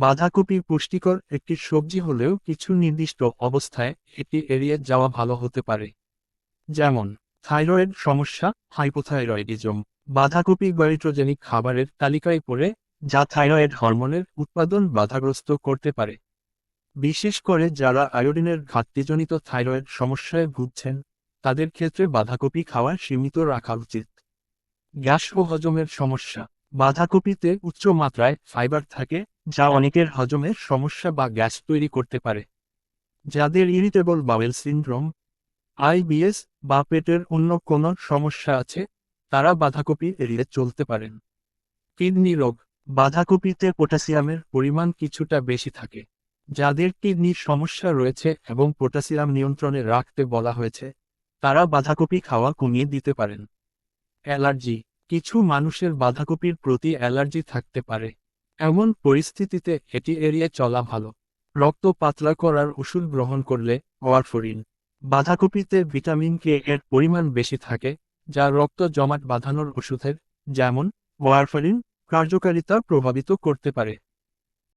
বাঁধাকপি পুষ্টিকর একটি সবজি হলেও কিছু নির্দিষ্ট অবস্থায় এটি এড়িয়ে যাওয়া ভালো হতে পারে। যেমন থাইরয়েড সমস্যা, হাইপোথাইরয়েডিজম। বাঁধাকপি গয়ট্রোজেনিক খাবারের তালিকায় পড়ে, যা থাইরয়েড হরমোনের উৎপাদন বাধাগ্রস্ত করতে পারে। বিশেষ করে যারা আয়োডিনের ঘাটতিজনিত থাইরয়েড সমস্যায় ভুগছেন, তাদের ক্ষেত্রে বাঁধাকপি খাওয়া সীমিত রাখা উচিত। গ্যাস ও হজমের সমস্যা। বাঁধাকপিতে উচ্চ মাত্রায় ফাইবার থাকে, যা অনেকের হজমের সমস্যা বা গ্যাস তৈরি করতে পারে। যাদের ইরিটেবল বাওয়েল সিনড্রোম, আইবিএস বা পেটের অন্য কোনো সমস্যা আছে, তারা বাঁধাকপি এড়িয়ে চলতে পারেন। কিডনি রোগ। বাঁধাকপিতে পটাশিয়ামের পরিমাণ কিছুটা বেশি থাকে। যাদের কিডনির সমস্যা রয়েছে এবং পটাশিয়াম নিয়ন্ত্রণে রাখতে বলা হয়েছে, তারা বাঁধাকপি খাওয়া কমিয়ে দিতে পারেন। অ্যালার্জি। কিছু মানুষের বাঁধাকপির প্রতি অ্যালার্জি থাকতে পারে। এমন পরিস্থিতিতে এটি এড়িয়ে চলা ভালো। রক্ত পাতলা করার ওষুধ গ্রহণ করলে ওয়ারফারিন। বাঁধাকপিতে ভিটামিন কে এর পরিমাণ বেশি থাকে, যা রক্ত জমাট বাঁধানোর ওষুধের, যেমন ওয়ারফারিন, কার্যকারিতা প্রভাবিত করতে পারে।